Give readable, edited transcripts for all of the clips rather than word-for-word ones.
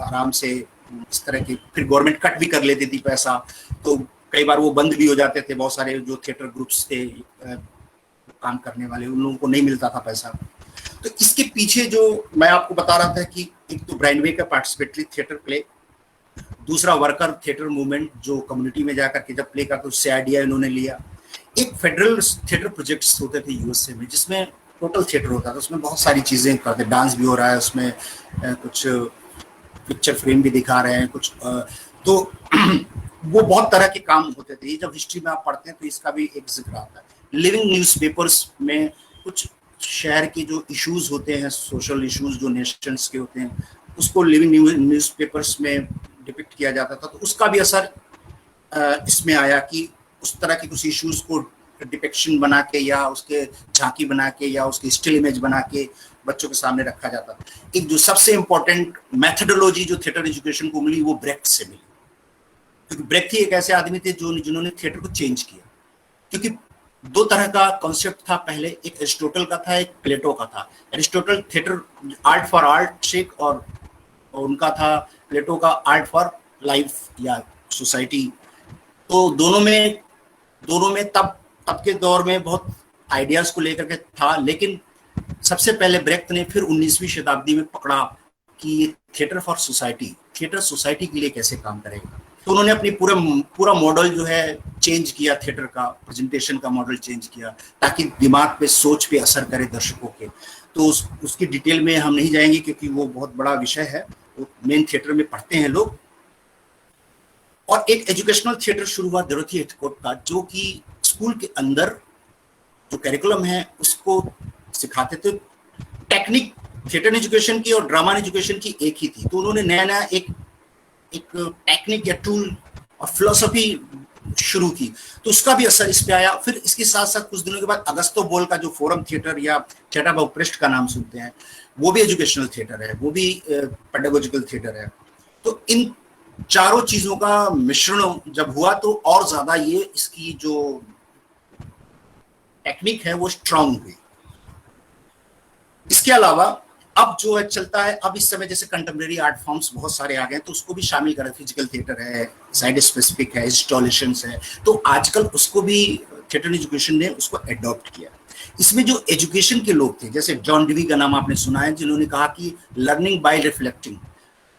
आराम से इस तरह की, फिर गवर्नमेंट कट भी कर लेती थी पैसा, तो कई बार वो बंद भी हो जाते थे। बहुत सारे जो थिएटर ग्रुप्स थे काम करने वाले, उन लोगों को नहीं मिलता था पैसा। तो इसके पीछे जो मैं आपको बता रहा था कि एक तो ब्राइनवे का पार्टिसिपेटरी थिएटर प्ले, दूसरा वर्कर थिएटर मूवमेंट जो कम्युनिटी में जाकर के जब प्ले करते उससे आइडिया इन्होंने लिया। एक फेडरल थिएटर प्रोजेक्ट्स होते थे यूएसए में जिसमें टोटल थिएटर होता था, उसमें बहुत सारी चीजें करते, डांस भी हो रहा है उसमें, कुछ पिक्चर फ्रेम भी दिखा रहे हैं कुछ, तो वो बहुत तरह के काम होते थे। जब हिस्ट्री में आप पढ़ते हैं तो इसका भी एक जिक्र आता है। लिविंग न्यूज़पेपर्स में कुछ शहर के जो इश्यूज होते हैं, सोशल इश्यूज जो नेशंस के होते हैं, उसको लिविंग न्यूज़पेपर्स में डिपिक्ट किया जाता था। तो उसका भी असर इसमें आया कि उस तरह के कुछ इश्यूज को डिपिक्शन बना के या उसके झांकी बना के या उसके स्टिल इमेज बना के बच्चों के सामने रखा जाता था। एक जो सबसे इंपॉर्टेंट मेथडोलॉजी जो थिएटर एजुकेशन को मिली वो ब्रेख्ट से मिली, क्योंकि ब्रेख्ट ही एक ऐसे आदमी थे जिन्होंने थिएटर को चेंज किया। क्योंकि दो तरह का कॉन्सेप्ट था, पहले एक एरिस्टोटल का था, एक प्लेटो का था। Aristotle theatre art for art shake और उनका था प्लेटो का आर्ट फॉर लाइफ या सोसाइटी। तो दोनों में तब के दौर में बहुत आइडियाज को लेकर के था, लेकिन सबसे पहले ब्रेख्ट ने फिर 19वीं शताब्दी में पकड़ा कि ये theatre for society, theatre society के लिए कैसे काम करेगा। तो उन्होंने अपनी पूरा मॉडल जो है चेंज किया, थिएटर का प्रेजेंटेशन का मॉडल चेंज किया ताकि दिमाग पे, सोच पे असर करे दर्शकों के। तो उसकी डिटेल में हम नहीं जाएंगे क्योंकि वो बहुत बड़ा विषय है, वो मेन थिएटर में पढ़ते हैं लोग। और एक एजुकेशनल थिएटर शुरू हुआ डोरोथी हेथकोट का, जो कि स्कूल के अंदर जो कैरिकुलम है उसको सिखाते थे। टेक्निक थिएटर एजुकेशन की और ड्रामा एजुकेशन की एक ही थी, तो उन्होंने नया एक टेक्निक या टूल और फिलोसफी शुरू की, तो उसका भी असर इस पे आया। फिर इसके साथ साथ कुछ दिनों के बाद अगस्तो बोल का जो फोरम थिएटर या थिएटर ऑफ प्रेस्ट का नाम सुनते हैं, वो भी एजुकेशनल थिएटर है, वो भी पेडागोजिकल थिएटर है। तो इन चारों चीजों का मिश्रण जब हुआ तो और ज्यादा ये इसकी जो टेक्निक है वो स्ट्रांग हुई। इसके अलावा अब जो है चलता है, अब इस समय जैसे कंटेम्परेरी आर्ट फॉर्म्स बहुत सारे आ गए, तो उसको भी शामिल करें। फिजिकल थिएटर है, साइड स्पेसिफिक है, इंस्टॉलेशंस है, तो आजकल उसको भी थिएटर एजुकेशन ने उसको एडॉप्ट किया। इसमें जो एजुकेशन के लोग थे, जैसे जॉन डिवी का नाम आपने सुना है, जिन्होंने कहा कि लर्निंग बाय रिफ्लेक्टिंग,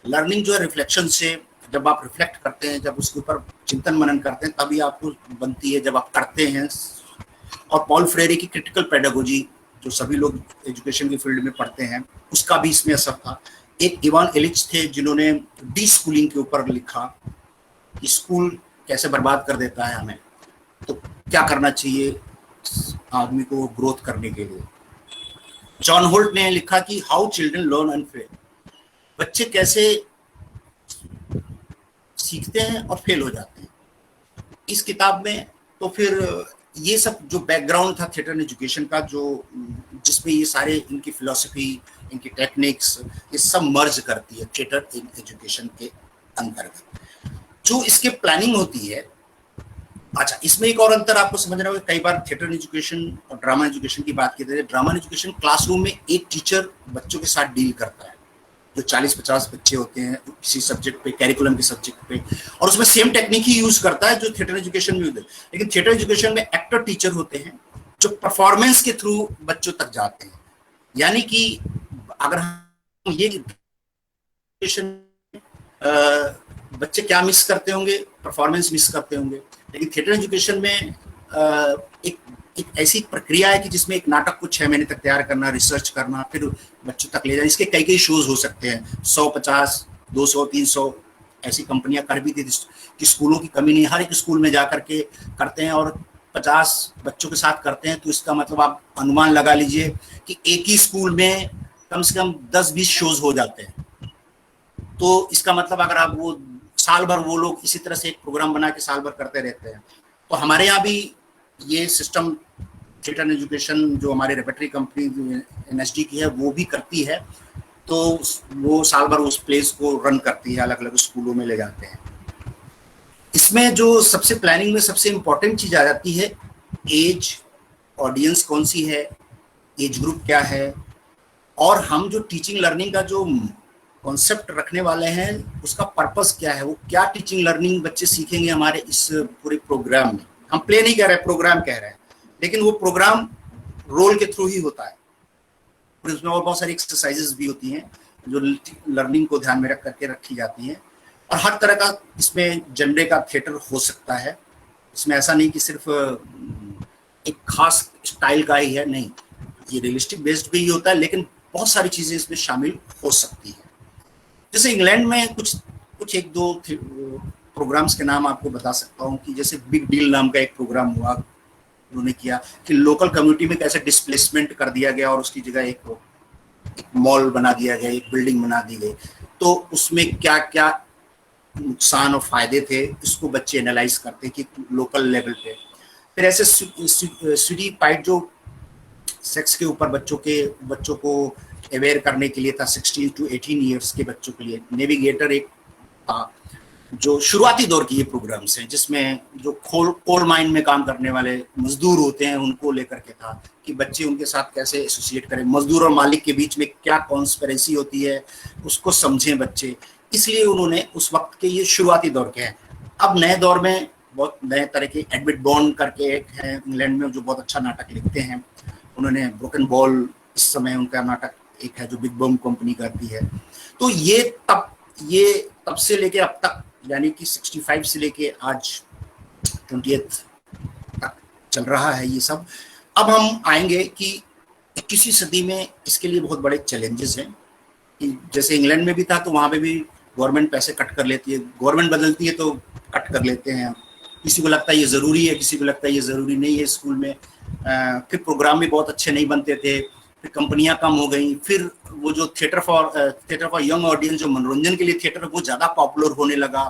लर्निंग जो है रिफ्लेक्शन से, जब आप रिफ्लेक्ट करते हैं, जब उसके ऊपर चिंतन मनन करते हैं, तभी आपको बनती है जब आप करते हैं। और पॉल फ्रेरे की क्रिटिकल पेडागोजी जो सभी लोग एजुकेशन की फील्ड में पढ़ते हैं, उसका भी इसमें असर था। एक इवान एलिच थे जिन्होंने डी स्कूलिंग के ऊपर लिखा कि स्कूल कैसे बर्बाद कर देता है हमें, तो क्या करना चाहिए आदमी को ग्रोथ करने के लिए। जॉन होल्ट ने लिखा कि how children learn and fail, बच्चे कैसे सीखते हैं और फेल हो जाते हैं, इस किताब में। तो फिर ये सब जो बैकग्राउंड था थिएटर एजुकेशन का, जो जिसमें ये सारे इनकी फिलॉसफी, इनकी टेक्निक्स, ये सब मर्ज करती है थिएटर एजुकेशन के अंतर्गत। जो इसके प्लानिंग होती है, अच्छा इसमें एक और अंतर आपको समझना होगा। कई बार थिएटर एजुकेशन और ड्रामा एजुकेशन की बात की, ड्रामा एजुकेशन क्लासरूम में एक टीचर बच्चों के साथ डील करता है, जो 40-50 बच्चे होते हैं किसी सब्जेक्ट पे, कैरिकुलम के सब्जेक्ट पे, और उसमें सेम टेक्निक ही यूज करता है जो थिएटर एजुकेशन में होता है। लेकिन थिएटर एजुकेशन में एक्टर टीचर होते हैं जो परफॉर्मेंस के थ्रू बच्चों तक जाते हैं। यानी कि अगर हम ये बच्चे क्या मिस करते होंगे, परफॉर्मेंस मिस करते होंगे, लेकिन थिएटर एजुकेशन में एक ऐसी प्रक्रिया है कि जिसमें एक नाटक को 6 महीने तक तैयार करना, रिसर्च करना, फिर बच्चों तक ले जाना। इसके कई शोज हो सकते हैं, 100, 50, 200, 300 ऐसी कंपनियां कर भी थी कि स्कूलों की कमी नहीं, हर एक स्कूल में जाकर के करते हैं और 50 बच्चों के साथ करते हैं। तो इसका मतलब आप अनुमान लगा लीजिए कि एक ही स्कूल में कम से कम 10-20 शोज हो जाते हैं। तो इसका मतलब अगर आप वो साल भर वो लोग इसी तरह से एक प्रोग्राम बना के साल भर करते रहते हैं। तो हमारे यहाँ भी ये सिस्टम थिएटर एजुकेशन जो हमारी रेपेटरी कंपनी NSD की है वो भी करती है। तो वो साल भर उस प्लेस को रन करती है, अलग अलग स्कूलों में ले जाते हैं। इसमें जो सबसे प्लानिंग में सबसे इम्पोर्टेंट चीज आ जाती है, एज, ऑडियंस कौन सी है, एज ग्रुप क्या है, और हम जो टीचिंग लर्निंग का जो कॉन्सेप्ट रखने वाले हैं उसका पर्पस क्या है, वो क्या टीचिंग लर्निंग बच्चे सीखेंगे हमारे इस पूरे प्रोग्राम में। हम प्ले नहीं कह रहे, प्रोग्राम कह रहे हैं, लेकिन वो प्रोग्राम रोल के थ्रू ही होता है। और उसमें और बहुत सारी एक्सरसाइजेस भी होती हैं जो लर्निंग को ध्यान में रख करके रखी जाती हैं। और हर तरह का इसमें जनरे का थिएटर हो सकता है। इसमें ऐसा नहीं कि सिर्फ एक खास स्टाइल का ही है, नहीं, ये रियलिस्टिक बेस्ड भी होता है, लेकिन बहुत सारी चीजें इसमें शामिल हो सकती है। जैसे इंग्लैंड में कुछ एक दो प्रोग्राम्स के नाम आपको बता सकता हूँ कि जैसे बिग डील नाम का एक प्रोग्राम हुआ उन्होंने किया कि लोकल कम्युनिटी में कैसे डिस्प्लेसमेंट कर दिया गया और उसकी जगह एक मॉल बना दिया गया, एक बिल्डिंग बना दी गई। तो उसमें क्या क्या नुकसान और फायदे थे इसको बच्चे एनालाइज करते कि लोकल लेवल पे। फिर ऐसे स्टडी पाइट जो सेक्स के ऊपर बच्चों को अवेयर करने के लिए था, 16 to 18 ईयर्स के बच्चों के लिए। नेविगेटर एक था जो शुरुआती दौर की ये प्रोग्राम्स हैं जिसमें जो कोल माइन में काम करने वाले मजदूर होते हैं उनको लेकर के था कि बच्चे उनके साथ कैसे एसोसिएट करें, मजदूर और मालिक के बीच में क्या कॉन्स्पिरेसी होती है उसको समझें बच्चे। इसलिए उन्होंने उस वक्त के ये शुरुआती दौर के हैं। अब नए दौर में बहुत नए तरह के एडमिट बॉन्ड करके एक है इंग्लैंड में जो बहुत अच्छा नाटक लिखते हैं, उन्होंने ब्रोकन बॉल इस समय उनका नाटक एक है जो बिग बम कंपनी करती है। तो ये तब से लेके अब तक यानी कि 65 से लेके आज 20th तक चल रहा है ये सब। अब हम आएंगे कि 21वीं सदी में इसके लिए बहुत बड़े चैलेंजेस हैं कि जैसे इंग्लैंड में भी था तो वहाँ पे भी गवर्नमेंट पैसे कट कर लेती है, गवर्नमेंट बदलती है तो कट कर लेते हैं। किसी को लगता है ये ज़रूरी है, किसी को लगता है ये ज़रूरी नहीं है स्कूल में। फिर प्रोग्राम भी बहुत अच्छे नहीं बनते थे, फिर कंपनियां कम हो गई, फिर वो जो थिएटर फॉर यंग ऑडियंस जो मनोरंजन के लिए थिएटर वो ज़्यादा पॉपुलर होने लगा।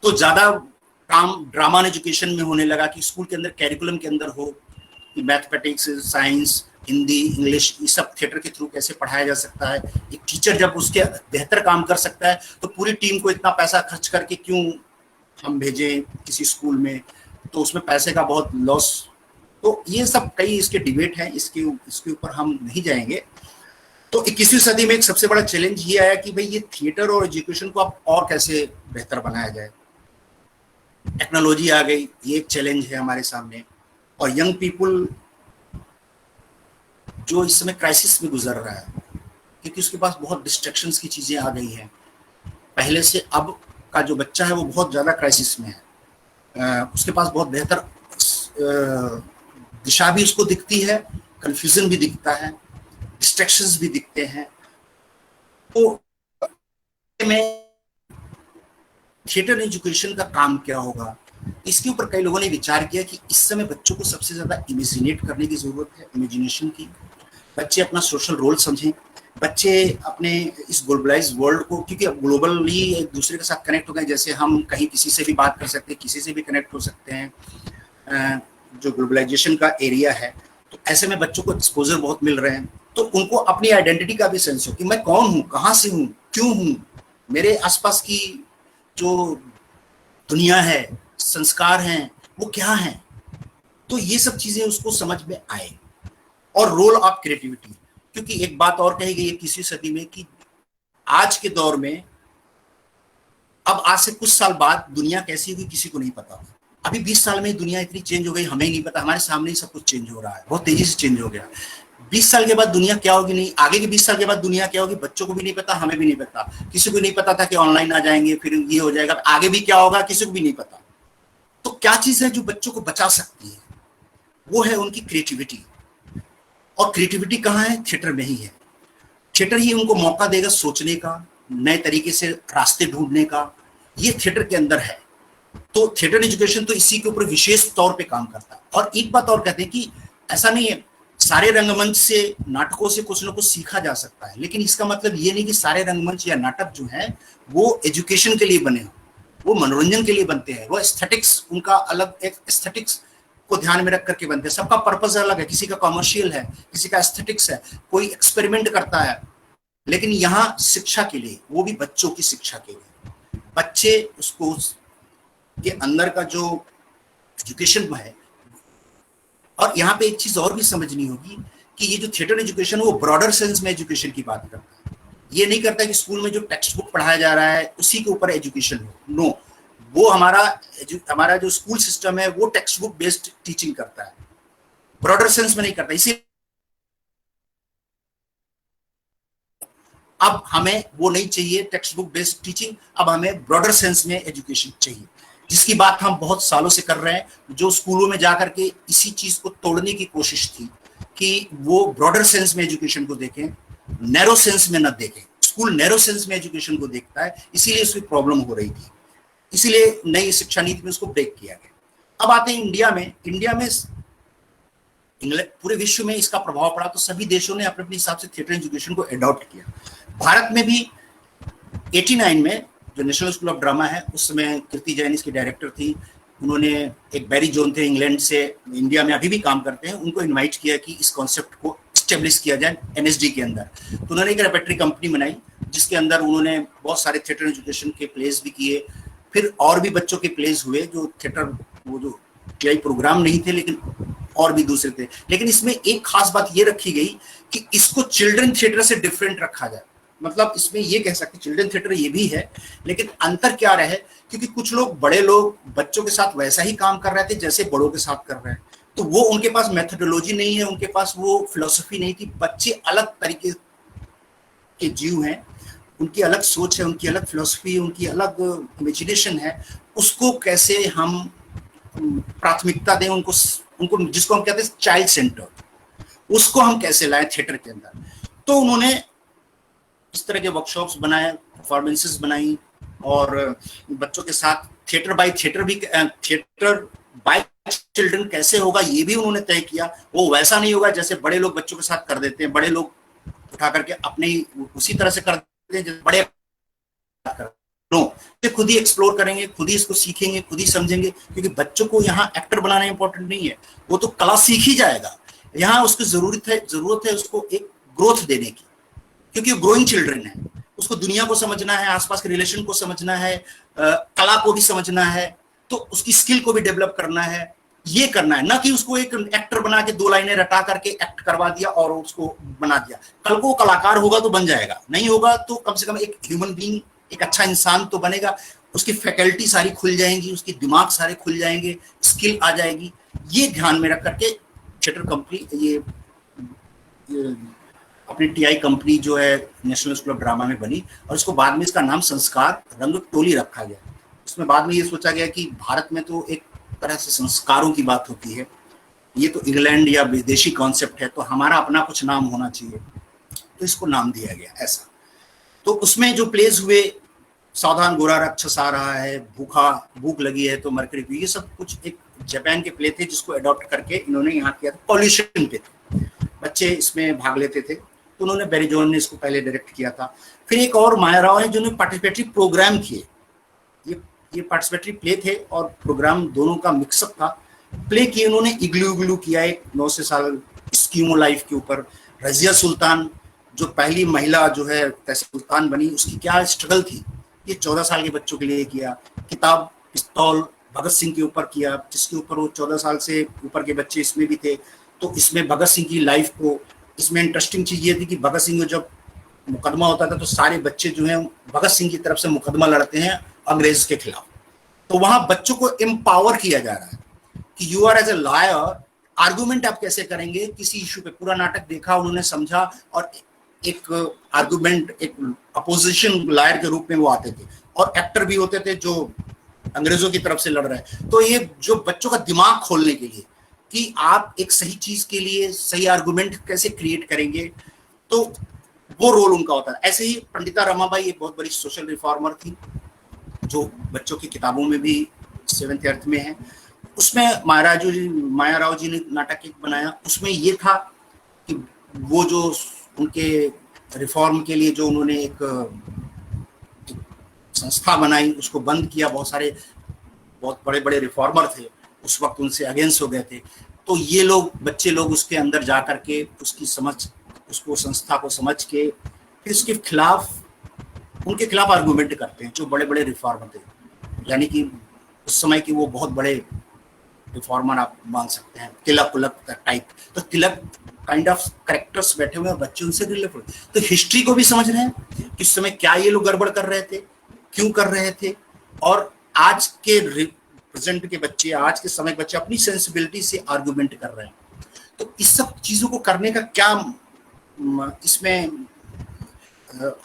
तो ज़्यादा काम ड्रामा एंड एजुकेशन में होने लगा कि स्कूल के अंदर कैरिकुलम के अंदर हो कि मैथमेटिक्स, साइंस, हिंदी, इंग्लिश ये सब थिएटर के थ्रू कैसे पढ़ाया जा सकता है। एक टीचर जब उसके बेहतर काम कर सकता है तो पूरी टीम को इतना पैसा खर्च करके क्यों हम भेजें किसी स्कूल में, तो उसमें पैसे का बहुत लॉस। तो ये सब कई इसके डिबेट हैं, इसके ऊपर हम नहीं जाएंगे। तो 21वीं सदी में एक सबसे बड़ा चैलेंज ये आया कि भाई ये थिएटर और एजुकेशन को अब और कैसे बेहतर बनाया जाए। टेक्नोलॉजी आ गई, ये एक चैलेंज है हमारे सामने। और यंग पीपल जो इस समय क्राइसिस में गुजर रहा है क्योंकि उसके पास बहुत डिस्ट्रैक्शंस की चीजें आ गई हैं। पहले से अब का जो बच्चा है वो बहुत ज़्यादा क्राइसिस में है। उसके पास बहुत बेहतर दिशा भी उसको दिखती है, कंफ्यूजन भी दिखता है, डिस्ट्रैक्शंस भी दिखते हैं। तो में थिएटर एजुकेशन का काम क्या होगा, इसके ऊपर कई लोगों ने विचार किया कि इस समय बच्चों को सबसे ज़्यादा इमेजिनेट करने की ज़रूरत है, इमेजिनेशन की। बच्चे अपना सोशल रोल समझें, बच्चे अपने इस ग्लोबलाइज वर्ल्ड को, क्योंकि अब ग्लोबली एक दूसरे के साथ कनेक्ट हो गए, जैसे हम कहीं किसी से भी बात कर सकते हैं, किसी से भी कनेक्ट हो सकते हैं जो ग्लोबलाइजेशन का एरिया है। तो ऐसे में बच्चों को एक्सपोजर बहुत मिल रहे हैं, तो उनको अपनी आइडेंटिटी का भी सेंस हो कि मैं कौन हूँ, कहाँ से हूँ, क्यों हूँ, मेरे आसपास की जो दुनिया है, संस्कार हैं, वो क्या हैं। तो ये सब चीजें उसको समझ में आए। और रोल ऑफ क्रिएटिविटी, क्योंकि एक बात और कही गई है 21वीं सदी में कि आज के दौर में अब आज से कुछ साल बाद दुनिया कैसी होगी किसी को नहीं पता। अभी 20 साल में दुनिया इतनी चेंज हो गई, हमें नहीं पता, हमारे सामने ही सब कुछ चेंज हो रहा है, बहुत तेजी से चेंज हो गया। 20 साल के बाद दुनिया क्या होगी, नहीं आगे के 20 साल के बाद दुनिया क्या होगी बच्चों को भी नहीं पता, हमें भी नहीं पता। किसी को नहीं पता था कि ऑनलाइन आ जाएंगे, फिर ये हो जाएगा, आगे भी क्या होगा किसी को भी नहीं पता। तो क्या चीज है जो बच्चों को बचा सकती है, वो है उनकी क्रिएटिविटी। और क्रिएटिविटी कहाँ है, थिएटर में ही है। थिएटर ही उनको मौका देगा सोचने का, नए तरीके से रास्ते ढूंढने का, ये थिएटर के अंदर है। तो थिएटर एजुकेशन तो इसी के ऊपर विशेष तौर पे काम करता है। और एक बात और कहते हैं कि ऐसा नहीं है सारे रंगमंच से, नाटकों से कुछ ना कुछ सीखा जा सकता है, लेकिन इसका मतलब ये नहीं कि सारे रंगमंच या नाटक जो है वो एजुकेशन के लिए बने हो, वो मनोरंजन के लिए बनते हैं, वो एस्थेटिक्स, उनका अलग एक एस्थेटिक्स को ध्यान में रख करके बनते हैं। सबका पर्पस अलग है, किसी का कॉमर्शियल है, किसी का एस्थेटिक्स है, कोई एक्सपेरिमेंट करता है, लेकिन यहाँ शिक्षा के लिए, वो भी बच्चों की शिक्षा के लिए। बच्चे उसको के अंदर का जो एजुकेशन है। और यहाँ पे एक चीज और भी समझनी होगी कि ये जो थिएटर एजुकेशन है वो ब्रॉडर सेंस में एजुकेशन की बात करता है। ये नहीं करता कि स्कूल में जो टेक्स्ट बुक पढ़ाया जा रहा है उसी के ऊपर एजुकेशन हो, नो, वो हमारा जो स्कूल सिस्टम है वो टेक्स्ट बुक बेस्ड टीचिंग करता है, ब्रॉडर सेंस में नहीं करता। इसी अब हमें वो नहीं चाहिए टेक्स्ट बुक बेस्ड टीचिंग, अब हमें ब्रॉडर सेंस में एजुकेशन चाहिए, जिसकी बात हम बहुत सालों से कर रहे हैं। जो स्कूलों में जाकर के इसी चीज को तोड़ने की कोशिश थी कि वो ब्रॉडर सेंस में एजुकेशन को देखें, नैरो सेंस में न देखें। स्कूल नैरो सेंस में एजुकेशन को देखता है, इसीलिए उसकी प्रॉब्लम हो रही थी, इसीलिए नई शिक्षा नीति में उसको ब्रेक किया गया। अब आते हैं इंडिया में पूरे विश्व में इसका प्रभाव पड़ा, तो सभी देशों ने अपने अपने हिसाब से थिएटर एजुकेशन को अडॉप्ट किया। भारत में भी 89 में जो नेशनल स्कूल ऑफ ड्रामा है, उस समय कीर्ति जैन इसकी डायरेक्टर थी, उन्होंने एक बैरी जोन थे इंग्लैंड से, इंडिया में अभी भी काम करते हैं, उनको इनवाइट किया कि इस कॉन्सेप्ट को स्टेब्लिश किया जाए एनएसडी के अंदर। तो उन्होंने एक रेपेटरी कंपनी बनाई जिसके अंदर उन्होंने बहुत सारे थिएटर एजुकेशन के प्लेस भी किए, फिर और भी बच्चों के प्लेस हुए जो थिएटर, वो जो टीआई प्रोग्राम नहीं थे लेकिन और भी दूसरे थे। लेकिन इसमें एक खास बात ये रखी गई कि इसको चिल्ड्रन थिएटर से डिफरेंट रखा जाए, मतलब इसमें ये कह सकते चिल्ड्रन थिएटर ये भी है, लेकिन अंतर क्या रहे, क्योंकि कुछ लोग बड़े लोग बच्चों के साथ वैसा ही काम कर रहे थे जैसे बड़ों के साथ कर रहे हैं, तो वो उनके पास मेथोडोलॉजी नहीं है, उनके पास वो फिलोसफी नहीं थी। बच्चे अलग तरीके के जीव हैं, उनकी अलग सोच है, उनकी अलग फिलोसफी, उनकी अलग इमेजिनेशन है, उसको कैसे हम प्राथमिकता दें, उनको जिसको हम कहते हैं चाइल्ड सेंटर, उसको हम कैसे लाएं थिएटर के अंदर। तो उन्होंने इस तरह के वर्कशॉप्स बनाए, परफॉर्मेंसेस बनाई, और बच्चों के साथ थिएटर बाय चिल्ड्रन कैसे होगा ये भी उन्होंने तय किया। वो वैसा नहीं होगा जैसे बड़े लोग बच्चों के साथ कर देते हैं, बड़े लोग उठा करके अपने उसी तरह से कर देते हैं जैसे बड़े खुद ही एक्सप्लोर करेंगे, खुद ही इसको सीखेंगे, खुद ही समझेंगे, क्योंकि बच्चों को यहाँ एक्टर बनाना इंपॉर्टेंट नहीं है, वो तो कला सीख ही जाएगा। यहाँ उसकी जरूरत है उसको एक ग्रोथ देने की, क्योंकि ग्रोइंग चिल्ड्रन है, उसको दुनिया को समझना है, आसपास के रिलेशन को समझना है, कला को भी समझना है, तो उसकी स्किल को भी डेवलप करना है, ये करना है, ना कि उसको एक एक्टर बना के 2 लाइनें रटा करके एक्ट करवा दिया और उसको बना दिया। कल को कलाकार होगा तो बन जाएगा, नहीं होगा तो कम से कम एक ह्यूमन बीइंग, एक अच्छा इंसान तो बनेगा, उसकी फैकल्टी सारी खुल जाएंगी, उसके दिमाग सारे खुल जाएंगे, स्किल आ जाएगी। ये ध्यान में रख करके थिएटर कंपनी ये अपनी टीआई कंपनी जो है नेशनल स्कूल ऑफ ड्रामा में बनी, और इसको बाद में इसका नाम संस्कार रंगटोली रखा गया। उसमें बाद में ये सोचा गया कि भारत में तो एक तरह से संस्कारों की बात होती है, ये तो इंग्लैंड या विदेशी कॉन्सेप्ट है, तो हमारा अपना कुछ नाम होना चाहिए, तो इसको नाम दिया गया ऐसा। तो उसमें जो प्लेस हुए, सावधान गोरा राक्षस आ रहा है, भूख लगी है तो मरकरी, ये सब कुछ एक जापान के प्ले थे जिसको अडॉप्ट करके इन्होंने यहाँ किया था। पॉल्यूशन पे थे, बच्चे इसमें भाग लेते थे, तो उन्होंने बैरी जोन ने इसको पहले डायरेक्ट किया था। फिर एक और माया राव है जिन्होंने पार्टिसिपेटरी प्रोग्राम किए, ये पार्टिसिपेटरी प्ले थे और प्रोग्राम दोनों का मिक्सअप था। प्ले किए उन्होंने, इग्लू किया एक 9 से साल स्कीमो लाइफ के ऊपर। रजिया सुल्तान जो पहली महिला जो है सुल्तान बनी, उसकी क्या स्ट्रगल थी, ये 14 साल के बच्चों के लिए किया। किताब पिस्तौल भगत सिंह के ऊपर किया, जिसके ऊपर वो 14 साल से ऊपर के बच्चे इसमें भी थे, तो इसमें भगत सिंह की लाइफ को, इसमें इंटरेस्टिंग चीज ये थी कि भगत सिंह को जब मुकदमा होता था तो सारे बच्चे जो हैं भगत सिंह की तरफ से मुकदमा लड़ते हैं अंग्रेज के खिलाफ। तो वहां बच्चों को एम्पावर किया जा रहा है कि you are as a lawyer, argument आप कैसे करेंगे किसी इशू पे। पूरा नाटक देखा, उन्होंने समझा, और एक आर्गुमेंट, एक अपोजिशन लॉयर के रूप में वो आते थे, और एक्टर भी होते थे जो अंग्रेजों की तरफ से लड़ रहे हैं। तो ये जो बच्चों का दिमाग खोलने के लिए कि आप एक सही चीज के लिए सही आर्गुमेंट कैसे क्रिएट करेंगे, तो वो रोल उनका होता है। ऐसे ही पंडिता रमाबाई एक बहुत बड़ी सोशल रिफॉर्मर थी, जो बच्चों की किताबों में भी 7th 8th में है। उसमें माया राव जी ने नाटक एक बनाया, उसमें ये था कि वो जो उनके रिफॉर्म के लिए जो उन्होंने एक संस्था बनाई, उसको बंद किया। बहुत बड़े बड़े रिफॉर्मर थे उस वक्त, उनसे अगेंस्ट हो गए थे। तो ये लोग, बच्चे लोग उसके अंदर जा करके उसको संस्था को समझ के फिर उसके खिलाफ, उनके खिलाफ आर्गुमेंट करते हैं जो बड़े बड़े रिफॉर्मर थे। यानी कि उस समय की वो बहुत बड़े रिफॉर्मर आप मान सकते हैं, तिलक टाइप। तो तिलक काइंड ऑफ करेक्टर्स बैठे हुए हैं, बच्चे उनसे रिलेट, तो हिस्ट्री को भी समझ रहे हैं कि उस समय क्या ये लोग गड़बड़ कर रहे थे, क्यों कर रहे थे, और आज के प्रेजेंट के बच्चे, आज के समय के बच्चे अपनी सेंसिबिलिटी से आर्गुमेंट कर रहे हैं। तो इस सब चीजों को करने का क्या, इसमें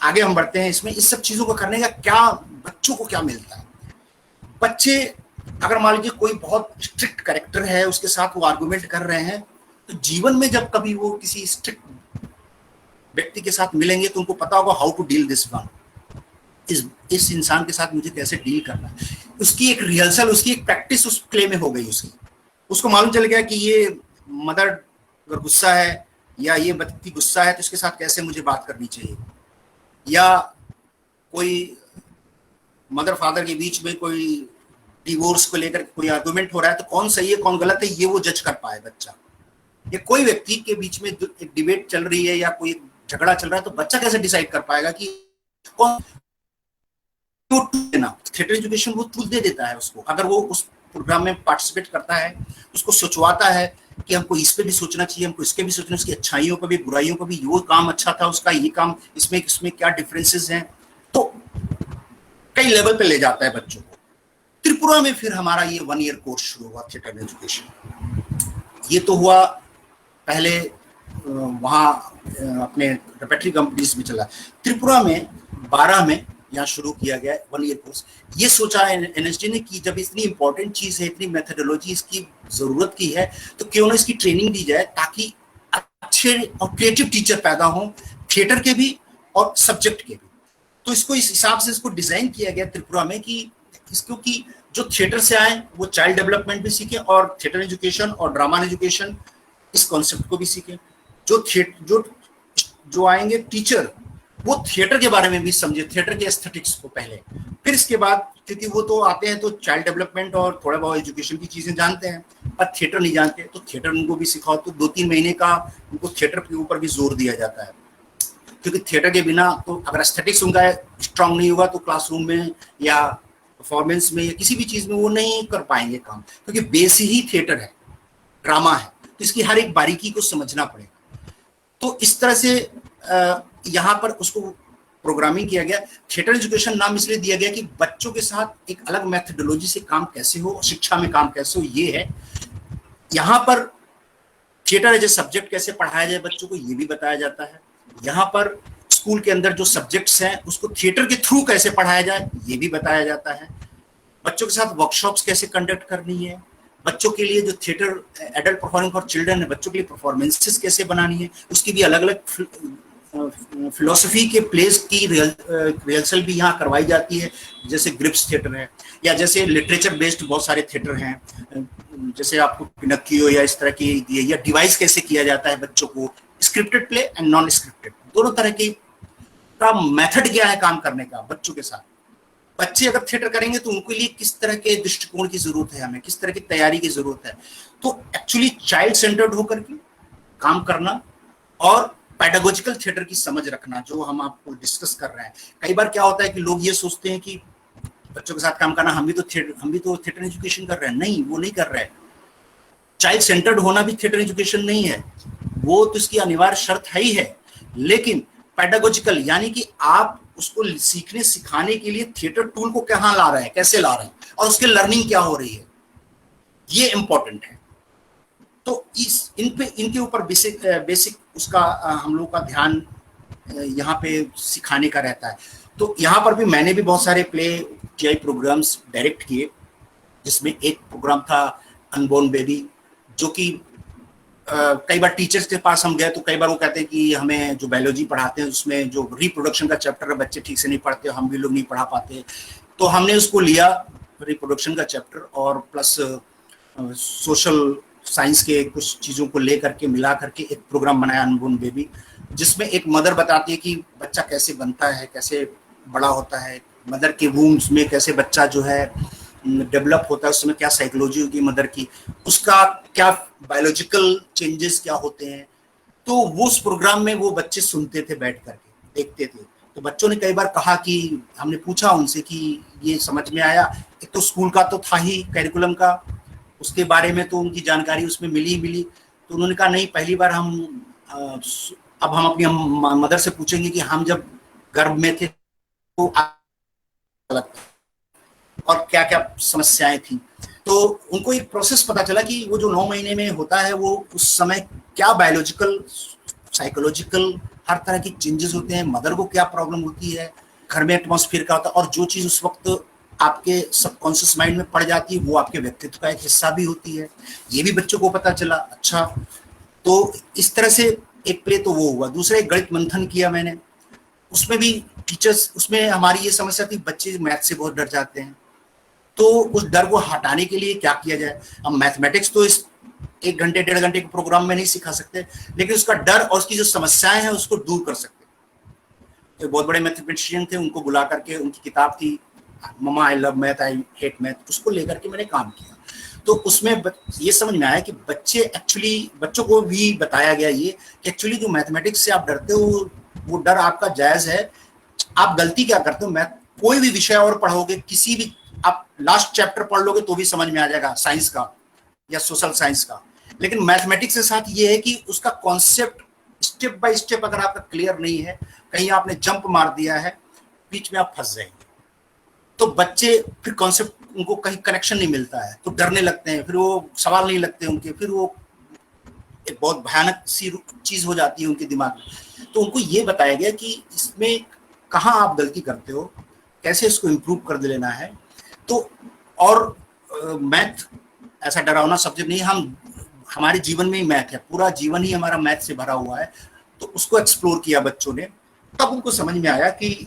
आगे हम बढ़ते हैं, इसमें इस सब चीजों को करने का क्या बच्चों को क्या मिलता है। बच्चे अगर मान लीजिए कोई बहुत स्ट्रिक्ट कैरेक्टर है, उसके साथ वो आर्गुमेंट कर रहे हैं, तो जीवन में जब कभी वो किसी स्ट्रिक्ट व्यक्ति के साथ मिलेंगे तो उनको पता होगा how to deal this one, इस इंसान के साथ मुझे कैसे डील करना है। उसकी एक रिहर्सल, उसकी एक प्रैक्टिस उस प्ले में हो गई उसकी। उसको मालूम चल गया कि ये मदर अगर गुस्सा है या ये व्यक्ति गुस्सा है तो इसके साथ कैसे मुझे बात करनी चाहिए, या कोई मदर फादर के बीच में कोई डिवोर्स को लेकर कोई आर्गुमेंट हो रहा है तो कौन सही है कौन गलत है ये वो जज कर पाए बच्चा। या कोई व्यक्ति के बीच में एक डिबेट चल रही है या कोई झगड़ा चल रहा है तो बच्चा कैसे डिसाइड कर पाएगा कि कौन। थिएटर एजुकेशन वो टूल दे देता है उसको, अगर वो उस प्रोग्राम में पार्टिसिपेट करता है, उसको सोचवाता है कि हमको इस पे भी सोचना चाहिए, हमको इसके भी सोचना, उसकी अच्छाइयों पर भी बुराइयों पर भी, वो काम अच्छा था उसका, ये काम इसमें क्या डिफरेंसेस हैं, तो कई लेवल पे ले जाता है बच्चों को। त्रिपुरा में फिर हमारा ये 1 ईयर कोर्स शुरू हुआ थिएटर एजुकेशन। ये तो हुआ पहले वहाँ अपने रेपेटरी कंपनीज में चला। त्रिपुरा में 12 में यहाँ शुरू किया गया 1 ईयर कोर्स। ये सोचा एनएसडी ने कि जब इतनी इंपॉर्टेंट चीज है, इतनी मेथोडोलॉजी इसकी जरूरत की है, तो क्यों ना इसकी ट्रेनिंग दी जाए ताकि अच्छे और क्रिएटिव टीचर पैदा हों, थिएटर के भी और सब्जेक्ट के भी। तो इसको इस हिसाब से इसको डिजाइन किया गया त्रिपुरा में कि इसको कि जो थिएटर से आए वो चाइल्ड डेवलपमेंट भी सीखे और थिएटर एजुकेशन और ड्रामा एजुकेशन इस कॉन्सेप्ट को भी सीखे। जो आएंगे टीचर वो थिएटर के बारे में भी समझे, थिएटर के एस्थेटिक्स को पहले, फिर इसके बाद क्योंकि वो तो आते हैं तो चाइल्ड डेवलपमेंट और थोड़ा बहुत एजुकेशन की चीजें जानते हैं पर थिएटर नहीं जानते, तो थिएटर उनको भी सिखाओ। तो 2-3 महीने का उनको थिएटर के ऊपर भी जोर दिया जाता है, क्योंकि थिएटर के बिना तो अगर एस्थेटिक्स उनका स्ट्रांग नहीं होगा तो क्लासरूम में या परफॉर्मेंस में या किसी भी चीज में वो नहीं कर पाएंगे काम, क्योंकि बेस ही थिएटर है, ड्रामा है, तो इसकी हर एक बारीकी को समझना पड़ेगा। तो इस तरह से यहाँ पर उसको प्रोग्रामिंग किया गया। थिएटर एजुकेशन नाम इसलिए दिया गया कि बच्चों के साथ एक अलग मेथोडोलॉजी से काम कैसे हो, शिक्षा में काम कैसे हो, ये है। यहाँ पर थिएटर एज ए सब्जेक्ट कैसे पढ़ाया जाए बच्चों को ये भी बताया जाता है। यहाँ पर स्कूल के अंदर जो सब्जेक्ट्स हैं उसको थिएटर के थ्रू कैसे पढ़ाया जाए ये भी बताया जाता है। बच्चों के साथ वर्कशॉप्स कैसे कंडक्ट करनी है, बच्चों के लिए जो theatre adult performing for children है, बच्चों के लिए परफॉर्मेंसेस कैसे बनानी है, उसकी भी अलग अलग फिलोसफी के प्लेस की रिहर्सल भी यहाँ करवाई जाती है। जैसे ग्रिप्स थिएटर है या जैसे लिटरेचर बेस्ड बहुत सारे थिएटर हैं, जैसे आपको पिनक्कियो या इस तरह की, या डिवाइस कैसे किया जाता है बच्चों को, scripted play and non scripted, दोनों तरह की का मेथड क्या है काम करने का बच्चों के साथ। बच्चे अगर थिएटर करेंगे तो उनके लिए किस तरह के दृष्टिकोण की जरूरत है, हमें किस तरह की तैयारी की जरूरत है। तो एक्चुअली चाइल्ड सेंटर्ड होकर के काम करना और पैडागोजिकल थिएटर की समझ रखना, जो हम आपको डिस्कस कर रहे हैं। कई बार क्या होता है कि लोग ये सोचते हैं कि बच्चों के साथ काम करना, हम भी तो थिएटर एजुकेशन कर रहे हैं। नहीं, वो नहीं कर रहे हैं। चाइल्ड सेंटर्ड होना भी थिएटर एजुकेशन नहीं है, वो तो इसकी अनिवार्य शर्त है ही है, लेकिन पैडागोजिकल यानी कि आप उसको सीखने सिखाने के लिए थिएटर टूल को कहाँ ला रहे हैं, कैसे ला रहे हैं और उसके लर्निंग क्या हो रही है, ये इंपॉर्टेंट है। तो इनके ऊपर बेसिक उसका हम लोग का ध्यान यहाँ पे सिखाने का रहता है। तो यहाँ पर भी मैंने भी बहुत सारे प्ले टीआई प्रोग्राम्स डायरेक्ट किए, जिसमें एक प्रोग्राम था अनबोर्न बेबी, जो कि कई बार टीचर्स के पास हम गए तो कई बार वो कहते हैं कि हमें जो बायोलॉजी पढ़ाते हैं उसमें जो रिप्रोडक्शन का चैप्टर है बच्चे ठीक से नहीं पढ़ते, हम भी लोग नहीं पढ़ा पाते, तो हमने उसको लिया रिप्रोडक्शन का चैप्टर और प्लस सोशल साइंस के कुछ चीज़ों को ले करके मिला करके एक प्रोग्राम बनाया अनबोर्न बेबी, जिसमें एक मदर बताती है कि बच्चा कैसे बनता है, कैसे बड़ा होता है, मदर के वूम्स में कैसे बच्चा जो है डेवलप होता है, उस समय क्या साइकोलॉजी होगी मदर की, उसका क्या बायोलॉजिकल चेंजेस क्या होते हैं। तो वो उस प्रोग्राम में वो बच्चे सुनते थे, बैठ करके देखते थे। तो बच्चों ने कई बार कहा कि हमने पूछा उनसे कि ये समझ में आया, एक तो स्कूल का तो था ही कैरिकुलम का, उसके बारे में तो उनकी जानकारी उसमें मिली, तो उन्होंने कहा नहीं, पहली बार हम अब हम अपनी मदर से पूछेंगे कि हम जब गर्भ में थे तो और क्या क्या समस्याएं थी, तो उनको एक प्रोसेस पता चला कि वो जो 9 महीने में होता है वो उस समय क्या बायोलॉजिकल, साइकोलॉजिकल हर तरह की चेंजेस होते हैं, मदर को क्या प्रॉब्लम होती है, घर में एटमॉस्फेयर का होता है, और जो चीज उस वक्त आपके सबकॉन्शियस माइंड में पड़ जाती है वो आपके व्यक्तित्व का एक हिस्सा भी होती है। ये भी बच्चों को पता चला। अच्छा, तो इस तरह से एक प्ले तो वो हुआ। दूसरा एक गणित मंथन किया मैंने, उसमें भी टीचर्स, उसमें हमारी ये समस्या थी बच्चे मैथ से बहुत डर जाते हैं, तो उस डर को हटाने के लिए क्या किया जाए। अब मैथमेटिक्स तो इस 1 घंटे 1.5 घंटे के प्रोग्राम में नहीं सिखा सकते, लेकिन उसका डर और उसकी जो समस्याएं हैं उसको दूर कर सकते। तो बहुत बड़े मैथमेटिशियन थे, उनको बुला करके, उनकी किताब थी mama I love math I hate math, उसको लेकर के मैंने काम किया। तो उसमें ये समझ में आया कि बच्चों को भी बताया गया ये कि एक्चुअली जो मैथमेटिक्स से आप डरते हो वो डर आपका जायज है। आप गलती क्या करते हो, मैथ कोई भी विषय और पढ़ोगे, किसी भी आप लास्ट चैप्टर पढ़ लोगे तो भी समझ में आ जाएगा, साइंस का या सोशल साइंस का, लेकिन मैथमेटिक्स के साथ ये है कि उसका कॉन्सेप्ट स्टेप बाय स्टेप अगर आपका क्लियर नहीं है, कहीं आपने जंप मार दिया है, बीच में आप फंस जाएंगे। तो बच्चे फिर कॉन्सेप्ट उनको कहीं कनेक्शन नहीं मिलता है तो डरने लगते हैं, फिर वो सवाल नहीं लगते उनके, फिर वो एक बहुत भयानक सी चीज हो जाती है उनके दिमाग में। तो उनको ये बताया गया कि इसमें कहाँ आप गलती करते हो, कैसे इसको इम्प्रूव कर लेना है। तो और मैथ ऐसा डरावना सब्जेक्ट नहीं, हम हमारे जीवन में ही मैथ है, पूरा जीवन ही हमारा मैथ से भरा हुआ है। तो उसको एक्सप्लोर किया बच्चों ने, तब उनको समझ में आया कि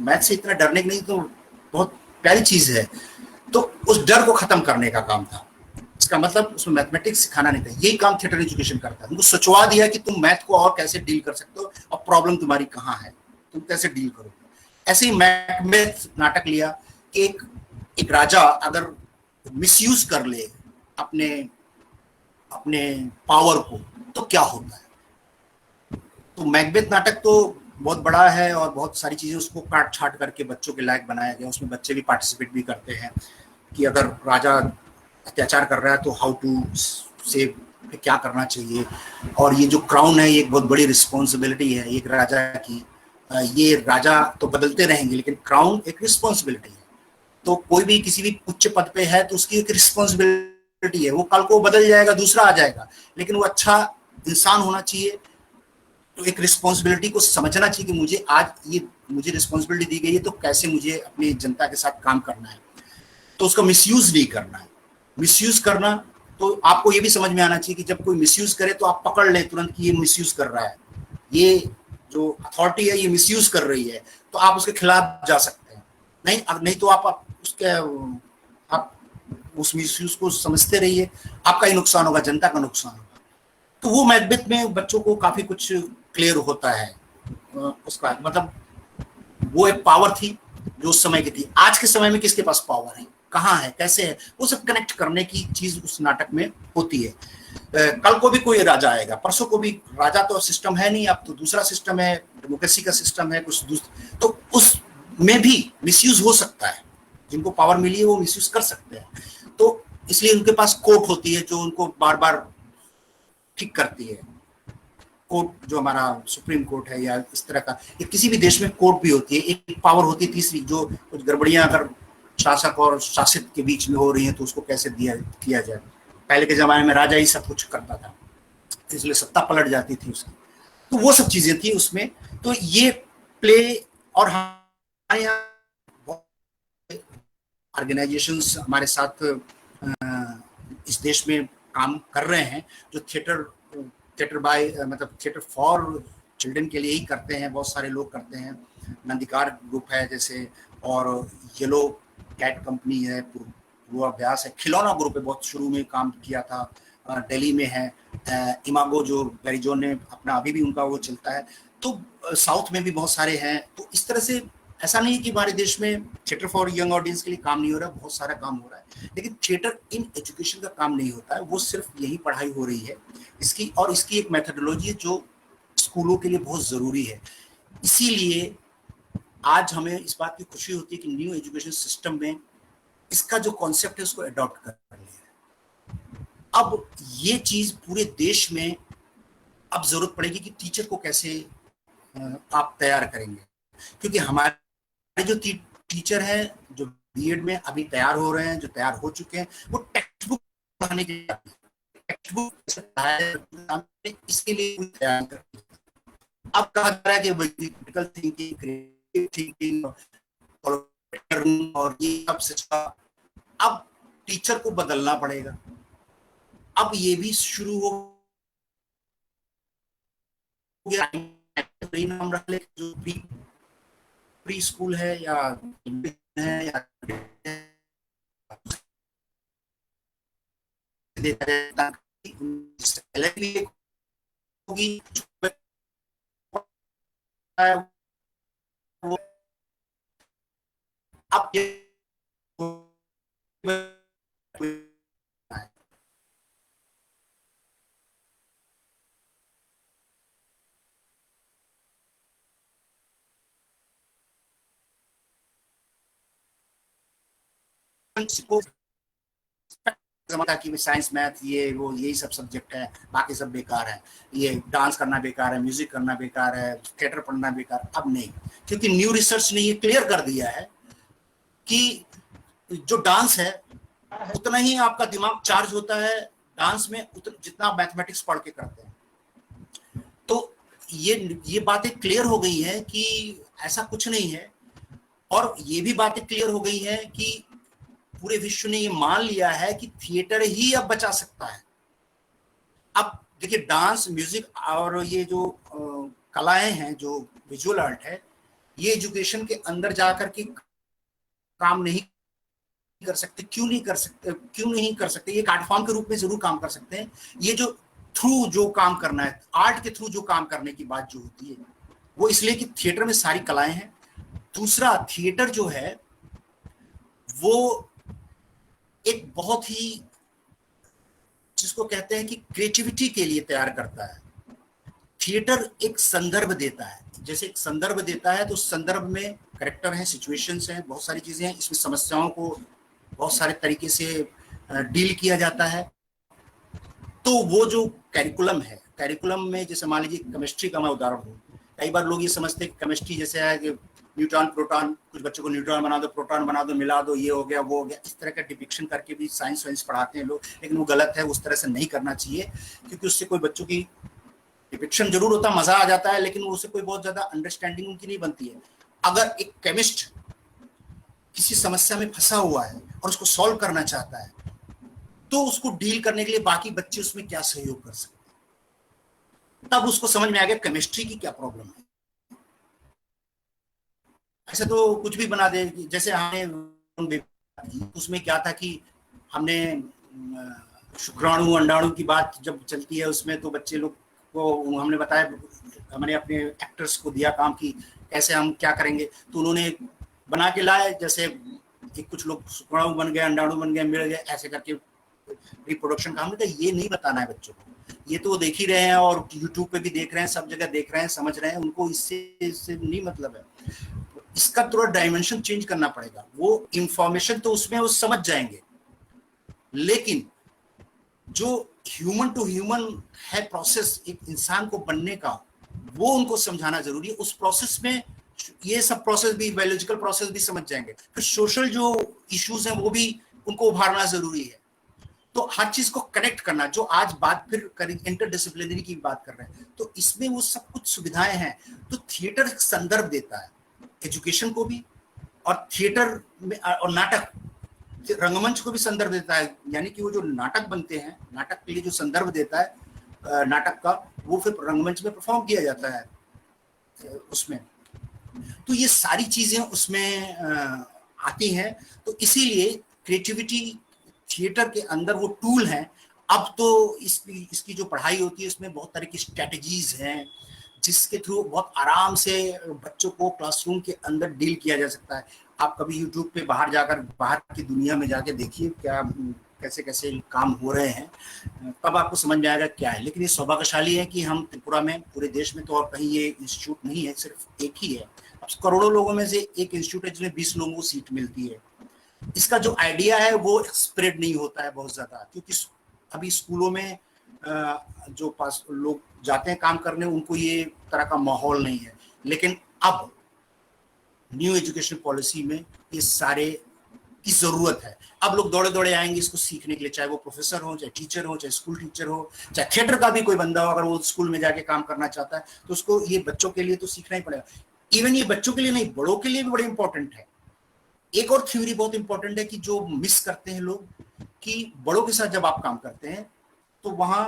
मैथ से इतना डरने की नहीं, तो बहुत प्यारी चीज है। तो उस डर को खत्म करने का काम था। इसका मतलब उसमें मैथमेटिक्स सिखाना नहीं था, यही काम थिएटर एजुकेशन करता है। उनको सोचवा दिया कि तुम मैथ को और कैसे डील कर सकते हो और प्रॉब्लम तुम्हारी कहाँ है, तुम कैसे डील करोगे। ऐसे ही मैकबेथ नाटक लिया कि एक राजा अगर मिसयूज कर ले अपने अपने पावर को तो क्या होता है। तो मैकबेथ नाटक तो बहुत बड़ा है और बहुत सारी चीजें उसको काट छाट करके बच्चों के लायक बनाया गया। उसमें बच्चे भी पार्टिसिपेट भी करते हैं कि अगर राजा अत्याचार कर रहा है तो हाउ टू सेव, क्या करना चाहिए। और ये जो क्राउन है ये एक बहुत बड़ी रिस्पॉन्सिबिलिटी है एक राजा की। ये राजा तो बदलते रहेंगे लेकिन क्राउन एक रिस्पॉन्सिबिलिटी है। तो कोई भी किसी भी उच्च पद पे है तो उसकी एक रिस्पॉन्सिबिलिटी है, वो कल को बदल जाएगा, दूसरा आ जाएगा, लेकिन वो अच्छा इंसान होना चाहिए। तो एक रिस्पॉन्सिबिलिटी को समझना चाहिए कि मुझे आज ये मुझे रिस्पॉन्सिबिलिटी दी गई है तो कैसे मुझे अपनी जनता के साथ काम करना है, तो उसका मिसयूज नहीं करना है। मिसयूज करना तो आपको ये भी समझ में आना चाहिए कि जब कोई मिसयूज करे तो आप पकड़ लें तुरंत कि ये मिसयूज कर रहा है, ये जो अथॉरिटी है ये मिसयूज कर रही है, तो आप उसके खिलाफ जा सकते हैं। नहीं तो आप उस मिसयूज को समझते रहिए, आपका ही नुकसान होगा, जनता का नुकसान होगा। तो वो मैकबेथ में बच्चों को काफी कुछ क्लियर होता है। उसका मतलब वो एक पावर थी जो उस समय की थी। आज के समय में किसके पास पावर है, कहाँ है, कैसे है, वो सब कनेक्ट करने की चीज उस नाटक में होती है। कल को भी कोई राजा आएगा, परसों को भी राजा तो सिस्टम है नहीं, अब तो दूसरा सिस्टम है, डेमोक्रेसी का सिस्टम है कुछ दूसरा, तो उस में भी मिसयूज हो सकता है। जिनको पावर मिली है वो मिसयूज कर सकते हैं, तो इसलिए उनके पास कोर्ट होती है जो उनको बार बार ठीक करती है। कोर्ट जो हमारा सुप्रीम कोर्ट है या इस तरह का, किसी भी देश में कोर्ट भी होती है। एक पावर होती है तीसरी, जो कुछ गड़बड़ियां अगर शासक और शासित के बीच में हो रही हैं तो उसको कैसे किया जाए। पहले के जमाने में राजा ही सब कुछ करता था, इसलिए सत्ता पलट जाती थी उसकी। तो वो सब चीजें थी उसमें। तो ये प्ले, और हमारे यहाँ ऑर्गेनाइजेशंस हमारे साथ इस देश में काम कर रहे हैं जो थिएटर बाय मतलब थिएटर फॉर चिल्ड्रन के लिए ही करते हैं। बहुत सारे लोग करते हैं, नंदीकार ग्रुप है जैसे, और येलो कैट कंपनी है, पूर्वाभ्यास है, खिलौना ग्रुप है, बहुत शुरू में काम किया था, दिल्ली में है। इमागो जो बैरिजोन ने अपना अभी भी उनका वो चलता है। तो साउथ में भी बहुत सारे हैं। तो इस तरह से ऐसा नहीं है कि हमारे देश में थिएटर फॉर यंग ऑडियंस के लिए काम नहीं हो रहा, बहुत सारा काम हो रहा है। लेकिन थिएटर इन एजुकेशन का काम नहीं होता है, वो सिर्फ यही पढ़ाई हो रही है इसकी एक मेथोडोलॉजी है जो स्कूलों के लिए बहुत जरूरी है। इसीलिए आज हमें इस बात की खुशी होती है कि न्यू एजुकेशन सिस्टम में इसका जो कॉन्सेप्ट है उसको अडॉप्ट कर लिया है। अब ये चीज पूरे देश में अब जरूरत पड़ेगी कि टीचर को कैसे आप तैयार करेंगे, क्योंकि हमारे जो टीचर हैं जो बीएड में अभी तैयार हो रहे हैं, जो तैयार हो चुके हैं, वो टेक्स्ट बुक पढ़ाने के टेक्स्ट बुक इसके लिए तैयार करते हैं। अब कहा जा रहा है कि क्रिटिकल थिंकिंग, क्रिएटिव थिंकिंग और ये सब सिस्टम, अब टीचर को बदलना पड़ेगा। अब ये भी शुरू हो गया, नाम रख ले जो प्री स्कूल है या है या होगी, अब ये कि साइंस मैथ ये वो यही सब सब्जेक्ट है, बाकी सब बेकार है, ये डांस करना बेकार है, म्यूजिक करना बेकार है, थिएटर पढ़ना बेकार। अब नहीं, क्योंकि न्यू रिसर्च ने ये क्लियर कर दिया है कि जो डांस है उतना ही आपका दिमाग चार्ज होता है डांस में, जितना मैथमेटिक्स पढ़ के करते हैं। तो ये बातें क्लियर हो गई है कि ऐसा कुछ नहीं है, और ये भी बातें क्लियर हो गई है कि पूरे विश्व ने ये मान लिया है कि थिएटर ही अब बचा सकता है। अब देखिए, डांस, म्यूजिक और ये जो कलाएं हैं, जो विजुअल आर्ट है, ये एजुकेशन के अंदर जाकर के काम नहीं कर सकते। क्यों नहीं कर सकते? ये एक आर्ट फॉर्म के रूप में जरूर काम कर सकते हैं। ये जो थ्रू जो काम करना है, आर्ट के थ्रू जो काम करने की बात जो होती है, वो इसलिए कि थिएटर में सारी कलाएं हैं। दूसरा, थिएटर जो है वो एक बहुत ही, जिसको कहते हैं कि क्रिएटिविटी के लिए तैयार करता है। थिएटर एक संदर्भ देता है, जैसे एक संदर्भ देता है तो संदर्भ में कैरेक्टर हैं, सिचुएशंस हैं, बहुत सारी चीजें हैं, इसमें समस्याओं को बहुत सारे तरीके से डील किया जाता है। तो वो जो कैरिकुलम है, कैरिकुलम में जैसे मान लीजिए केमिस्ट्री का मैं उदाहरण दूं, कई बार लोग ये समझते हैं कि केमिस्ट्री जैसे है कि न्यूट्रॉन प्रोटॉन, कुछ बच्चों को न्यूट्रॉन बना दो, प्रोटॉन बना दो, मिला दो, ये हो गया वो हो गया, इस तरह का डिपिक्शन करके भी साइंस पढ़ाते हैं लोग, लेकिन वो गलत है, उस तरह से नहीं करना चाहिए, क्योंकि उससे कोई बच्चों की डिपिक्शन जरूर होता है, मजा आ जाता है, लेकिन उससे कोई बहुत ज्यादा अंडरस्टैंडिंग उनकी नहीं बनती है। अगर एक केमिस्ट किसी समस्या में फंसा हुआ है और उसको सॉल्व करना चाहता है, तो उसको डील करने के लिए बाकी बच्चे उसमें क्या सहयोग कर सकते हैं, तब उसको समझ में आ गया केमिस्ट्री की क्या प्रॉब्लम है। ऐसे तो कुछ भी बना दे, जैसे हमने उसमें क्या था कि हमने शुक्राणु अंडाणु की बात जब चलती है उसमें, तो बच्चे लोग को हमने बताया, हमने अपने एक्टर्स को दिया काम कि कैसे हम क्या करेंगे, तो उन्होंने बना के लाए, जैसे कुछ लोग शुक्राणु बन गए, अंडाणु बन गए, मिल गए, ऐसे करके रिप्रोडक्शन का। हमने कहा ये नहीं बताना है बच्चों को, ये तो वो देख ही रहे हैं और यूट्यूब पे भी देख रहे हैं, सब जगह देख रहे हैं, समझ रहे हैं, उनको इससे नहीं मतलब है। इसका थोड़ा डायमेंशन चेंज करना पड़ेगा। वो इंफॉर्मेशन तो उसमें वो समझ जाएंगे, लेकिन जो ह्यूमन टू ह्यूमन है प्रोसेस एक इंसान को बनने का, वो उनको समझाना जरूरी है। उस प्रोसेस में ये सब प्रोसेस भी, बायोलॉजिकल प्रोसेस भी समझ जाएंगे, फिर सोशल जो इश्यूज हैं वो भी उनको उभारना जरूरी है। तो हर चीज को कनेक्ट करना, जो आज बात फिर इंटरडिसिप्लिनरी की बात कर रहे हैं, तो इसमें वो सब कुछ सुविधाएं हैं। तो थिएटर संदर्भ देता है एजुकेशन को भी, और थिएटर में और नाटक, रंगमंच को भी संदर्भ देता है, यानी कि वो जो नाटक बनते हैं, नाटक के लिए जो संदर्भ देता है नाटक का, वो फिर रंगमंच में परफॉर्म किया जाता है उसमें। तो ये सारी चीजें उसमें आती हैं। तो इसीलिए क्रिएटिविटी थिएटर के अंदर वो टूल है। अब तो इसकी जो पढ़ाई होती है उसमें बहुत तरह की स्ट्रेटजीज हैं, जिसके थ्रू बहुत आराम से बच्चों को क्लासरूम के अंदर डील किया जा सकता है। आप कभी यूट्यूब पे बाहर जाकर, बाहर की दुनिया में जाके देखिए क्या कैसे कैसे काम हो रहे हैं, तब आपको समझ में आएगा क्या है। लेकिन ये सौभाग्यशाली है कि हम त्रिपुरा में, पूरे देश में तो और कहीं ये इंस्टीट्यूट नहीं है, सिर्फ एक ही है। अब करोड़ों लोगों में से एक इंस्टीट्यूट है जिसमें 20 लोगों को सीट मिलती है। इसका जो आइडिया है वो स्प्रेड नहीं होता है बहुत ज्यादा, क्योंकि अभी स्कूलों में जो पास लोग जाते हैं काम करने, उनको ये तरह का माहौल नहीं है। लेकिन अब न्यू एजुकेशन पॉलिसी में ये सारे की जरूरत है। अब लोग दौड़े दौड़े आएंगे इसको सीखने के लिए, चाहे वो प्रोफेसर हो, चाहे टीचर हो, चाहे स्कूल टीचर हो, चाहे थिएटर का भी कोई बंदा हो, अगर वो स्कूल में जाके काम करना चाहता है तो उसको ये बच्चों के लिए तो सीखना ही पड़ेगा। इवन ये बच्चों के लिए नहीं, बड़ों के लिए भी बड़े इंपॉर्टेंट है। एक और थ्योरी बहुत इंपॉर्टेंट है कि जो मिस करते हैं लोग, कि बड़ों के साथ जब आप काम करते हैं तो वहां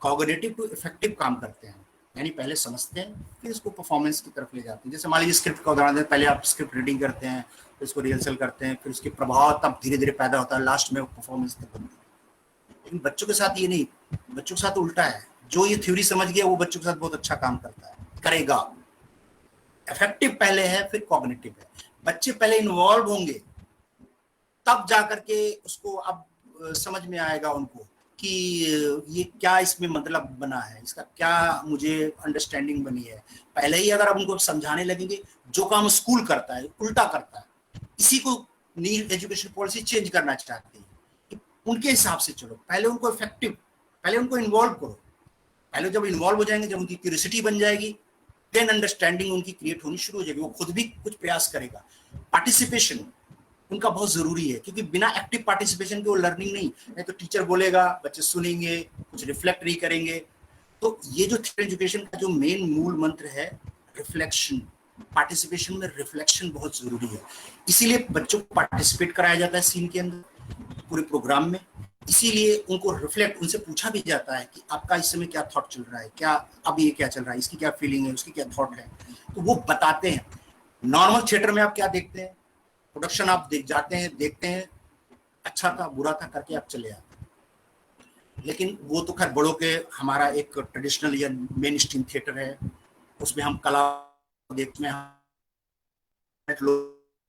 कॉग्निटिव टू इफेक्टिव काम करते हैं, यानी पहले समझते हैं फिर इसको परफॉर्मेंस की तरफ ले जाते हैं। जैसे मान लीजिए स्क्रिप्ट का उदाहरण दें, पहले आप स्क्रिप्ट रीडिंग करते हैं, फिर इसको रिहर्सल करते हैं, फिर उसके प्रभाव तब धीरे धीरे पैदा होता है, लास्ट में परफॉर्मेंस तक बनती है। लेकिन बच्चों के साथ ये नहीं, बच्चों के साथ उल्टा है। जो ये थ्योरी समझ गया वो बच्चों के साथ बहुत अच्छा काम करता है, करेगा। इफेक्टिव पहले है, फिर कॉग्निटिव है। बच्चे पहले इन्वॉल्व होंगे, तब जाकर के उसको अब समझ में आएगा उनको कि ये क्या इसमें मतलब बना है, इसका क्या मुझे अंडरस्टैंडिंग बनी है। पहले ही अगर आप उनको समझाने लगेंगे, जो काम स्कूल करता है उल्टा करता है, इसी को न्यू एजुकेशन पॉलिसी चेंज करना चाहती है। उनके हिसाब से चलो, पहले उनको इफेक्टिव, पहले उनको इन्वॉल्व करो। पहले जब इन्वॉल्व हो जाएंगे, जब उनकी क्यूरियोसिटी बन जाएगी, देन अंडरस्टैंडिंग उनकी क्रिएट होनी शुरू हो जाएगी, वो खुद भी कुछ प्रयास करेगा। पार्टिसिपेशन उनका बहुत जरूरी है, क्योंकि बिना एक्टिव पार्टिसिपेशन के वो लर्निंग नहीं तो टीचर बोलेगा, बच्चे सुनेंगे, कुछ रिफ्लेक्ट नहीं करेंगे। तो ये जो थिएटर एजुकेशन का जो मेन मूल मंत्र है, रिफ्लेक्शन, पार्टिसिपेशन में रिफ्लेक्शन बहुत जरूरी है। इसीलिए बच्चों को पार्टिसिपेट कराया जाता है सीन के अंदर, पूरे प्रोग्राम में। इसीलिए उनको रिफ्लेक्ट, उनसे पूछा भी जाता है कि आपका इस समय क्या थॉट चल रहा है, क्या अब ये क्या चल रहा है, इसकी क्या फीलिंग है, उसकी क्या थॉट है, तो वो बताते हैं। नॉर्मल थिएटर में आप क्या देखते हैं, प्रोडक्शन आप जाते हैं, देखते हैं, अच्छा था बुरा था करके आप चले आते हैं। लेकिन वो तो खैर बड़ों के, हमारा एक ट्रेडिशनल या मेन स्ट्रीम थिएटर है, उसमें हम कला देखते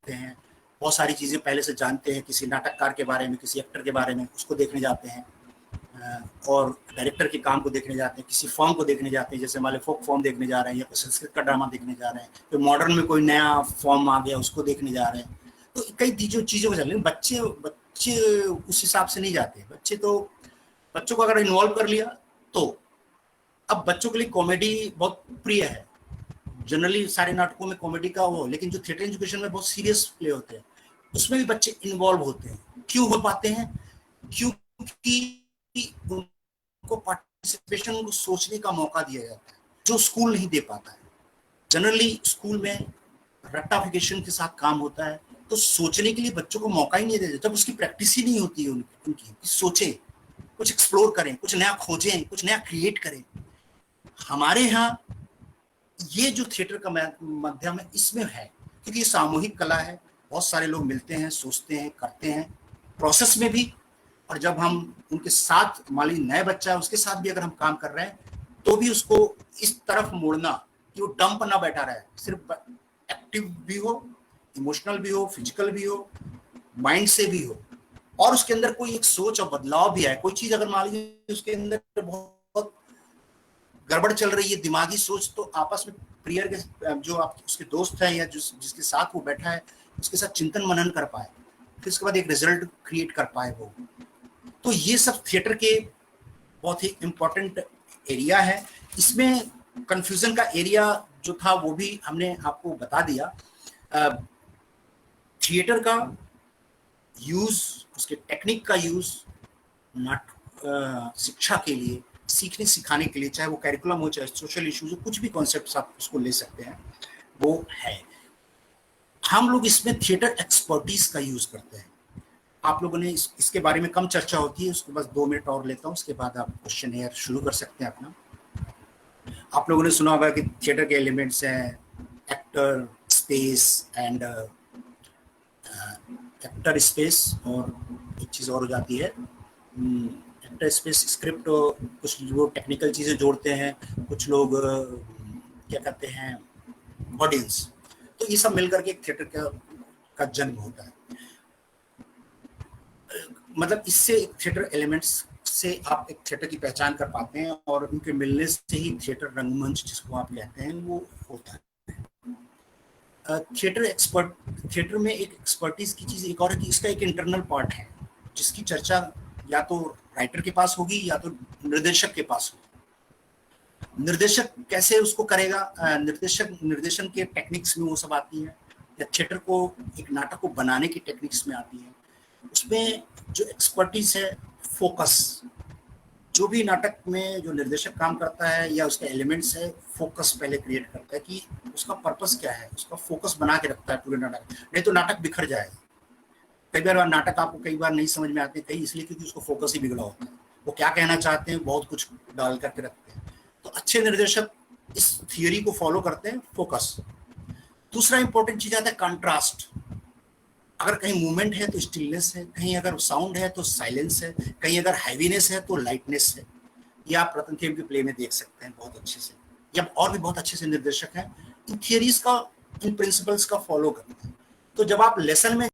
हैं, बहुत सारी चीजें पहले से जानते हैं, किसी नाटककार के बारे में, किसी एक्टर के बारे में, उसको देखने जाते हैं, और डायरेक्टर के काम को देखने जाते हैं, किसी फॉर्म को देखने जाते हैं, जैसे मान लो फोक फॉर्म देखने जा रहे हैं, या संस्कृत का ड्रामा देखने जा रहे हैं, फिर मॉडर्न में कोई नया फॉर्म आ गया उसको देखने जा रहे हैं। तो कई चीजों को चल रही, बच्चे उस हिसाब से नहीं जाते। बच्चों को अगर इन्वॉल्व कर लिया तो, अब बच्चों के लिए कॉमेडी बहुत प्रिय है। जनरली सारे नाटकों में कॉमेडी का वो, लेकिन जो थिएटर एजुकेशन में बहुत सीरियस प्ले होते हैं, उसमें भी बच्चे इन्वॉल्व होते हैं। क्यों हो पाते हैं? क्योंकि उनको पार्टिसिपेशन, उनको सोचने का मौका दिया जाता है, जो स्कूल नहीं दे पाता है। जनरली स्कूल में रट्टाफिकेशन के साथ काम होता है, तो सोचने के लिए बच्चों को मौका ही नहीं देते, जब उसकी प्रैक्टिस ही नहीं होती है उनकी सोचें, कुछ एक्सप्लोर करें, कुछ नया खोजें, कुछ नया क्रिएट करें। हमारे यहाँ ये जो थिएटर का माध्यम है, इसमें है, क्योंकि ये सामूहिक कला है, बहुत सारे लोग मिलते हैं, सोचते हैं, करते हैं प्रोसेस में भी। और जब हम उनके साथ, मान लीजिए नया बच्चा है, उसके साथ भी अगर हम काम कर रहे हैं, तो भी उसको इस तरफ मोड़ना कि वो डंप ना बैठा रहे, सिर्फ एक्टिव भी हो, इमोशनल भी हो, फिजिकल भी हो, माइंड से भी हो, और उसके अंदर कोई एक सोच और बदलाव भी आए। कोई चीज अगर मान लीजिए उसके अंदर बहुत गड़बड़ चल रही है, दिमागी सोच, तो आपस में प्रियर के जो आप उसके दोस्त हैं या जिसके साथ वो बैठा है, उसके साथ चिंतन मनन कर पाए, फिर उसके बाद एक रिजल्ट क्रिएट कर पाए वो। तो ये सब थिएटर के बहुत ही इम्पोर्टेंट एरिया है। इसमें कंफ्यूजन का एरिया जो था वो भी हमने आपको बता दिया। थिएटर का यूज, उसके टेक्निक का यूज शिक्षा के लिए, सीखने सिखाने के लिए, चाहे वो कैरिकुलम हो, चाहे सोशल इश्यूज हो, कुछ भी कॉन्सेप्ट्स आप उसको ले सकते हैं, वो है। हम लोग इसमें थिएटर एक्सपर्टीज का यूज करते हैं। आप लोगों ने इसके बारे में कम चर्चा होती है, उसको बस 2 मिनट और लेता हूँ, उसके बाद आप क्वेश्चन एयर शुरू कर सकते हैं अपना। आप लोगों ने सुना होगा कि थिएटर के एलिमेंट्स हैं actor, space and actor space, और एक चीज़ और हो जाती है एक्टर स्पेस, स्क्रिप्ट, कुछ लोग टेक्निकल चीज़ें जोड़ते हैं, कुछ लोग क्या कहते हैं ऑडियंस। तो ये सब मिलकर के एक थिएटर का जन्म होता है। मतलब इससे एक थिएटर एलिमेंट्स से आप एक थिएटर की पहचान कर पाते हैं, और उनके मिलने से ही थिएटर रंगमंच जिसको आप कहते हैं वो होता है। थिएटर में एक एक्सपर्टीज की चीज एक और है कि इसका एक इंटरनल पार्ट है, जिसकी चर्चा या तो राइटर के पास होगी या तो निर्देशक के पास होगी। निर्देशक कैसे उसको करेगा, निर्देशन के टेक्निक्स में वो सब आती है, या थिएटर को, एक नाटक को बनाने की टेक्निक्स में आती है। उसमें जो एक्सपर्टीज है, फोकस, जो भी नाटक में जो निर्देशक काम करता है या उसके एलिमेंट्स है, फोकस पहले क्रिएट करता है कि उसका पर्पस क्या है, उसका फोकस बना के रखता है पूरे नाटक, नहीं तो नाटक बिखर जाएगा। कई बार नाटक आपको कई बार नहीं समझ में आते, कई इसलिए क्योंकि उसको फोकस ही बिगड़ा होता है, वो क्या कहना चाहते हैं बहुत कुछ डाल करके रखते हैं। तो अच्छे निर्देशक इस थियोरी को फॉलो करते हैं, फोकस। दूसरा इंपॉर्टेंट चीज आता है कंट्रास्ट। अगर कहीं मूवमेंट है तो स्टिलनेस है, कहीं अगर साउंड है तो साइलेंस है, कहीं अगर हैवीनेस है तो लाइटनेस है। ये आप रतन खेम के प्ले में देख सकते हैं बहुत अच्छे से, या और भी बहुत अच्छे से निर्देशक हैं इन थियरीज का, इन प्रिंसिपल्स का फॉलो करते हैं। तो जब आप लेसन में